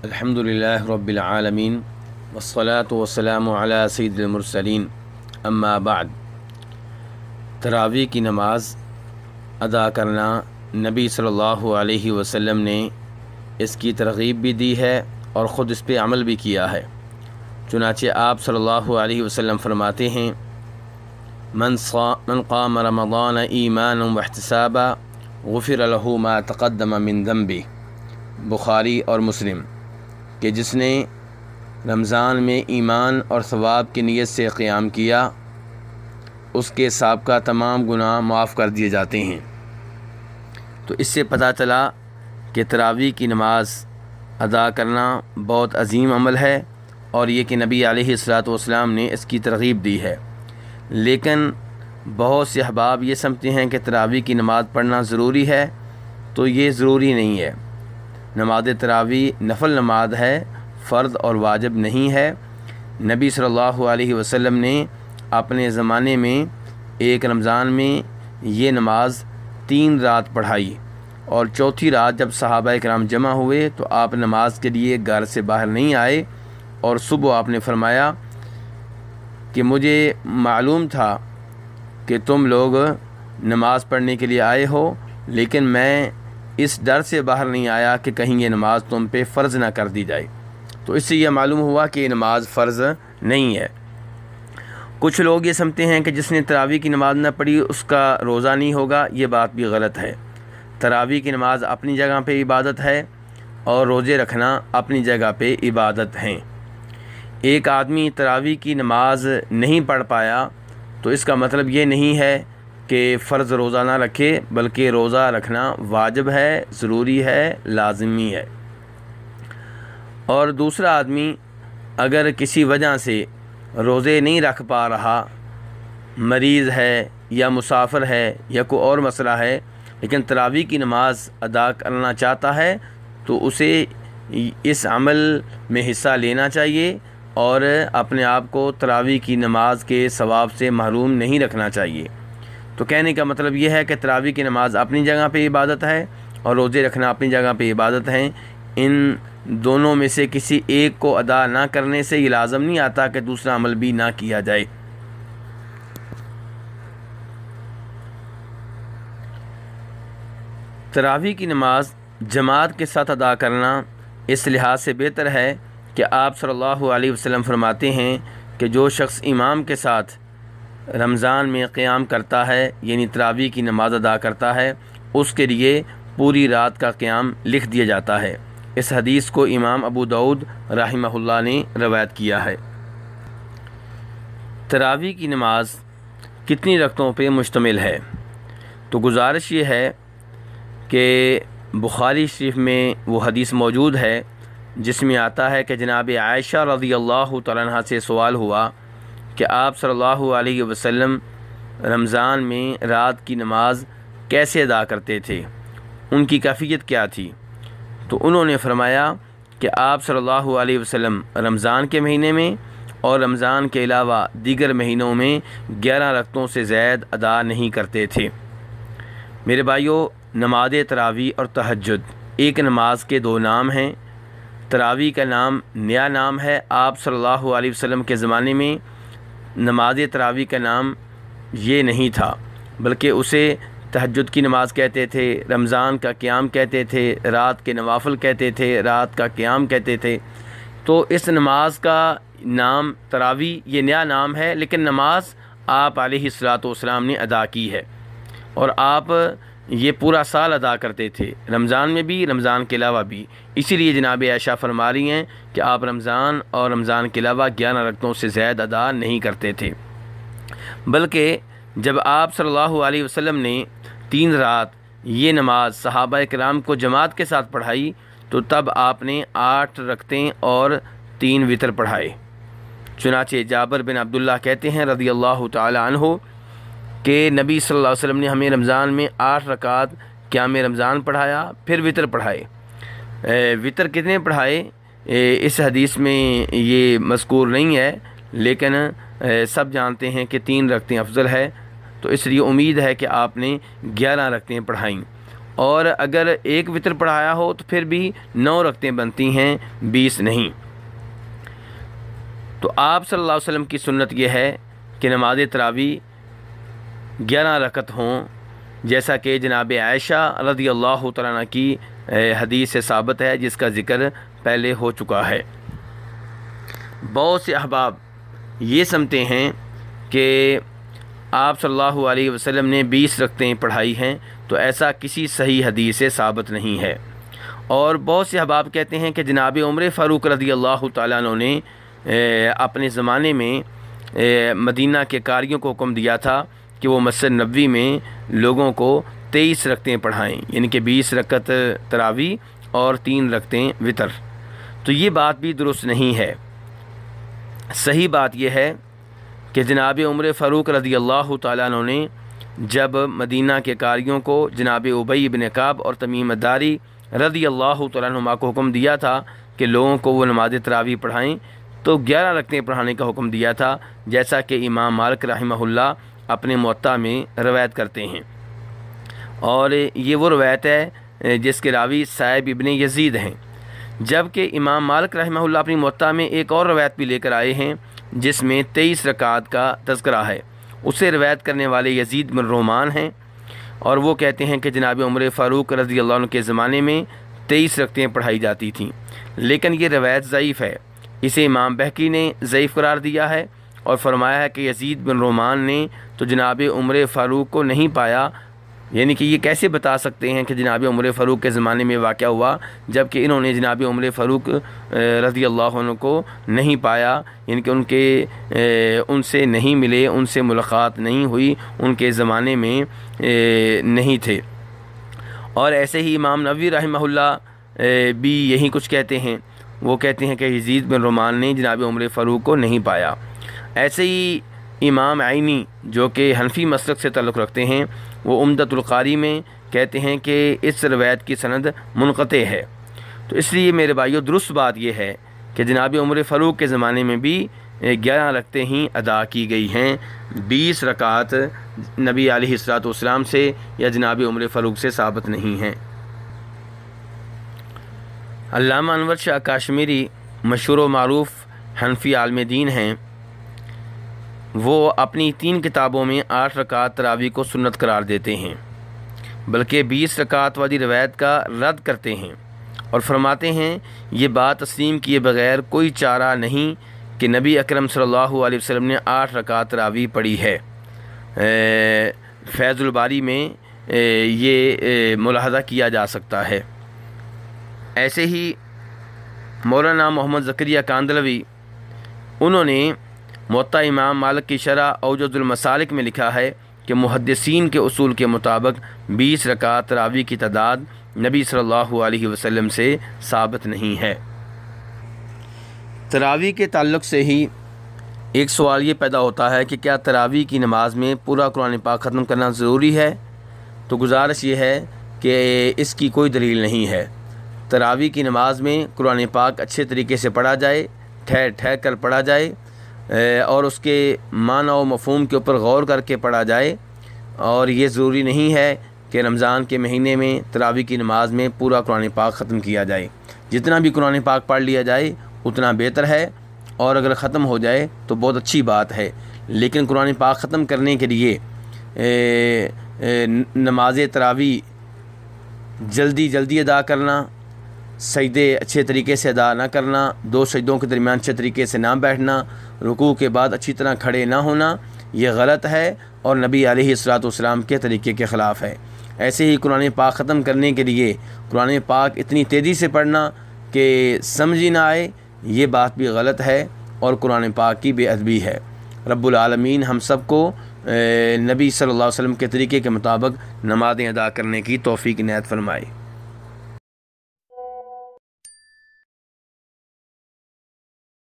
الحمدللہ رب العالمین والصلاة والسلام علی سید المرسلین اما بعد۔ تراویح کی نماز ادا کرنا نبی صلی اللہ علیہ وسلم نے اس کی ترغیب بھی دی ہے اور خود اس پہ عمل بھی کیا ہے۔ چنانچہ آپ صلی اللہ علیہ وسلم فرماتے ہیں من قام رمضان ایمانا واحتسابا غفر له ما تقدم من ذنبه، بخاری اور مسلم، کہ جس نے رمضان میں ایمان اور ثواب کی نیت سے قیام کیا اس کے سابقہ تمام گناہ معاف کر دیے جاتے ہیں۔ تو اس سے پتہ چلا کہ تراویح کی نماز ادا کرنا بہت عظیم عمل ہے اور یہ کہ نبی علیہ الصلاۃ والسلام نے اس کی ترغیب دی ہے۔ لیکن بہت سے احباب یہ سمجھتے ہیں کہ تراویح کی نماز پڑھنا ضروری ہے، تو یہ ضروری نہیں ہے۔ نماز تراویح نفل نماز ہے، فرض اور واجب نہیں ہے۔ نبی صلی اللہ علیہ وسلم نے اپنے زمانے میں ایک رمضان میں یہ نماز 3 رات پڑھائی، اور چوتھی رات جب صحابہ کرام جمع ہوئے تو آپ نماز کے لیے گھر سے باہر نہیں آئے، اور صبح آپ نے فرمایا کہ مجھے معلوم تھا کہ تم لوگ نماز پڑھنے کے لیے آئے ہو، لیکن میں اس ڈر سے باہر نہیں آیا کہ کہیں یہ نماز تم پہ فرض نہ کر دی جائے۔ تو اس سے یہ معلوم ہوا کہ یہ نماز فرض نہیں ہے۔ کچھ لوگ یہ سمجھتے ہیں کہ جس نے تراویح کی نماز نہ پڑھی اس کا روزہ نہیں ہوگا، یہ بات بھی غلط ہے۔ تراویح کی نماز اپنی جگہ پہ عبادت ہے اور روزے رکھنا اپنی جگہ پہ عبادت ہیں۔ ایک آدمی تراویح کی نماز نہیں پڑھ پایا تو اس کا مطلب یہ نہیں ہے کہ فرض روزہ نہ رکھے، بلکہ روزہ رکھنا واجب ہے، ضروری ہے، لازمی ہے۔ اور دوسرا آدمی اگر کسی وجہ سے روزے نہیں رکھ پا رہا، مریض ہے یا مسافر ہے یا کوئی اور مسئلہ ہے، لیکن تراویح کی نماز ادا کرنا چاہتا ہے، تو اسے اس عمل میں حصہ لینا چاہیے اور اپنے آپ کو تراویح کی نماز کے ثواب سے محروم نہیں رکھنا چاہیے۔ تو کہنے کا مطلب یہ ہے کہ تراویح کی نماز اپنی جگہ پہ عبادت ہے اور روزے رکھنا اپنی جگہ پہ عبادت ہیں۔ ان دونوں میں سے کسی ایک کو ادا نہ کرنے سے یہ لازم نہیں آتا کہ دوسرا عمل بھی نہ کیا جائے۔ تراویح کی نماز جماعت کے ساتھ ادا کرنا اس لحاظ سے بہتر ہے کہ آپ صلی اللہ علیہ وسلم فرماتے ہیں کہ جو شخص امام کے ساتھ رمضان میں قیام کرتا ہے، یعنی تراویح کی نماز ادا کرتا ہے، اس کے لیے پوری رات کا قیام لکھ دیا جاتا ہے۔ اس حدیث کو امام ابو داؤد رحمہ اللہ نے روایت کیا ہے۔ تراویح کی نماز کتنی رکعتوں پہ مشتمل ہے؟ تو گزارش یہ ہے کہ بخاری شریف میں وہ حدیث موجود ہے جس میں آتا ہے کہ جناب عائشہ رضی اللہ تعالیٰ عنہا سے سوال ہوا کہ آپ صلی اللہ علیہ وسلم رمضان میں رات کی نماز کیسے ادا کرتے تھے، ان کی کیفیت کیا تھی؟ تو انہوں نے فرمایا کہ آپ صلی اللہ علیہ وسلم رمضان کے مہینے میں اور رمضان کے علاوہ دیگر مہینوں میں 11 رکعتوں سے زائد ادا نہیں کرتے تھے۔ میرے بھائیو، نماز تراویح اور تہجد ایک نماز کے 2 نام ہیں۔ تراویح کا نام نیا نام ہے۔ آپ صلی اللہ علیہ وسلم کے زمانے میں نماز تراویح کا نام یہ نہیں تھا، بلکہ اسے تہجد کی نماز کہتے تھے، رمضان کا قیام کہتے تھے، رات کے نوافل کہتے تھے، رات کا قیام کہتے تھے۔ تو اس نماز کا نام تراویح یہ نیا نام ہے، لیکن نماز آپ علیہ الصلاۃ والسلام نے ادا کی ہے، اور آپ یہ پورا سال ادا کرتے تھے، رمضان میں بھی، رمضان کے علاوہ بھی۔ اسی لیے جناب عائشہ فرما رہی ہیں کہ آپ رمضان اور رمضان کے علاوہ 11 رکعتوں سے زائد ادا نہیں کرتے تھے، بلکہ جب آپ صلی اللہ علیہ وسلم نے 3 رات یہ نماز صحابہ کرام کو جماعت کے ساتھ پڑھائی تو تب آپ نے 8 رکعتیں اور 3 وتر پڑھائے۔ چنانچہ جابر بن عبداللہ کہتے ہیں رضی اللہ تعالی عنہ کہ نبی صلی اللہ علیہ وسلم نے ہمیں رمضان میں 8 رکعات قیام رمضان پڑھایا، پھر وتر پڑھائے۔ وتر کتنے پڑھائے اس حدیث میں یہ مذکور نہیں ہے، لیکن سب جانتے ہیں کہ 3 رکعتیں افضل ہے، تو اس لیے امید ہے کہ آپ نے 11 رکعتیں پڑھائیں۔ اور اگر ایک وطر پڑھایا ہو تو پھر بھی 9 رکعتیں بنتی ہیں، 20 نہیں۔ تو آپ صلی اللہ علیہ وسلم کی سنت یہ ہے کہ نماز تراویح 11 رکعت ہوں، جیسا کہ جناب عائشہ رضی اللہ تعالیٰ عنہ کی حدیث سے ثابت ہے، جس کا ذکر پہلے ہو چکا ہے۔ بہت سے احباب یہ سمجھتے ہیں کہ آپ صلی اللہ علیہ وسلم نے 20 رکعتیں پڑھائی ہیں، تو ایسا کسی صحیح حدیث سے ثابت نہیں ہے۔ اور بہت سے احباب کہتے ہیں کہ جناب عمر فاروق رضی اللہ تعالیٰ عنہ نے اپنے زمانے میں مدینہ کے قاریوں کو حکم دیا تھا کہ وہ مسجد نبوی میں لوگوں کو 23 رکعتیں پڑھائیں، یعنی کہ 20 رکعت تراویح اور 3 رکعتیں وطر۔ تو یہ بات بھی درست نہیں ہے۔ صحیح بات یہ ہے کہ جناب عمر فاروق رضی اللہ تعالیٰ عنہ نے جب مدینہ کے قاریوں کو جناب ابی بن کعب اور تمیم الداری رضی اللہ تعالیٰ عنہما کو حکم دیا تھا کہ لوگوں کو وہ نماز تراویح پڑھائیں، تو 11 رکعتیں پڑھانے کا حکم دیا تھا، جیسا کہ امام مالک رحمہ اللہ اپنے موطا میں روایت کرتے ہیں۔ اور یہ وہ روایت ہے جس کے راوی صائب ابن یزید ہیں، جبکہ امام مالک رحمہ اللہ اپنی موطا میں ایک اور روایت بھی لے کر آئے ہیں جس میں 23 رکعات کا تذکرہ ہے۔ اسے روایت کرنے والے یزید بن رومان ہیں، اور وہ کہتے ہیں کہ جناب عمر فاروق رضی اللہ عنہ کے زمانے میں 23 رکعتیں پڑھائی جاتی تھیں، لیکن یہ روایت ضعیف ہے۔ اسے امام بہقی نے ضعیف قرار دیا ہے اور فرمایا ہے کہ یزید بن رومان نے تو جناب عمر فاروق کو نہیں پایا، یعنی کہ یہ کیسے بتا سکتے ہیں کہ جناب عمر فاروق کے زمانے میں واقعہ ہوا، جبکہ انہوں نے جناب عمر فاروق رضی اللہ عنہ کو نہیں پایا، یعنی کہ ان سے نہیں ملے، ان سے ملاقات نہیں ہوئی، ان کے زمانے میں نہیں تھے۔ اور ایسے ہی امام نووی رحمہ اللہ بھی یہی کچھ کہتے ہیں، وہ کہتے ہیں کہ یزید بن رومان نے جناب عمر فاروق کو نہیں پایا۔ ایسے ہی امام عینی جو کہ حنفی مسلک سے تعلق رکھتے ہیں، وہ عمدۃ القاری میں کہتے ہیں کہ اس روایت کی سند منقطع ہے۔ تو اس لیے میرے بھائیو درست بات یہ ہے کہ جناب عمر فاروق کے زمانے میں بھی 11 رکعتیں ہی ادا کی گئی ہیں، 20 رکعات نبی علیہ الصلوۃ والسلام سے یا جناب عمر فاروق سے ثابت نہیں ہیں۔ علامہ انور شاہ کاشمیری مشہور و معروف حنفی عالم دین ہیں، وہ اپنی 3 کتابوں میں 8 رکعات تراویح کو سنت قرار دیتے ہیں، بلکہ 20 رکعات والی روایت کا رد کرتے ہیں اور فرماتے ہیں یہ بات تسلیم کیے بغیر کوئی چارہ نہیں کہ نبی اکرم صلی اللہ علیہ وسلم نے 8 رکعات تراویح پڑھی ہے۔ فیض الباری میں یہ ملاحظہ کیا جا سکتا ہے۔ ایسے ہی مولانا محمد زکریا کاندلوی، انہوں نے موطا امام مالک کی شرح اوجز المسالک میں لکھا ہے کہ محدثین کے اصول کے مطابق 20 رکعات تراویح کی تعداد نبی صلی اللہ علیہ وسلم سے ثابت نہیں ہے۔ تراویح کے تعلق سے ہی ایک سوال یہ پیدا ہوتا ہے کہ کیا تراویح کی نماز میں پورا قرآن پاک ختم کرنا ضروری ہے؟ تو گزارش یہ ہے کہ اس کی کوئی دلیل نہیں ہے۔ تراویح کی نماز میں قرآن پاک اچھے طریقے سے پڑھا جائے، ٹھہر ٹھہر کر پڑھا جائے اور اس کے معنی و مفہوم کے اوپر غور کر کے پڑھا جائے، اور یہ ضروری نہیں ہے کہ رمضان کے مہینے میں تراویح کی نماز میں پورا قرآن پاک ختم کیا جائے۔ جتنا بھی قرآن پاک پڑھ لیا جائے اتنا بہتر ہے، اور اگر ختم ہو جائے تو بہت اچھی بات ہے، لیکن قرآن پاک ختم کرنے کے لیے نماز تراویح جلدی ادا کرنا، سجدے اچھے طریقے سے ادا نہ کرنا، 2 سجدوں کے درمیان اچھے طریقے سے نہ بیٹھنا، رکوع کے بعد اچھی طرح کھڑے نہ ہونا، یہ غلط ہے اور نبی علیہ الصلوۃ والسلام کے طریقے کے خلاف ہے۔ ایسے ہی قرآن پاک ختم کرنے کے لیے قرآن پاک اتنی تیزی سے پڑھنا کہ سمجھ ہی نہ آئے، یہ بات بھی غلط ہے اور قرآن پاک کی بے ادبی ہے۔ رب العالمین ہم سب کو نبی صلی اللہ علیہ وسلم کے طریقے کے مطابق نمازیں ادا کرنے کی توفیق عنایت فرمائے۔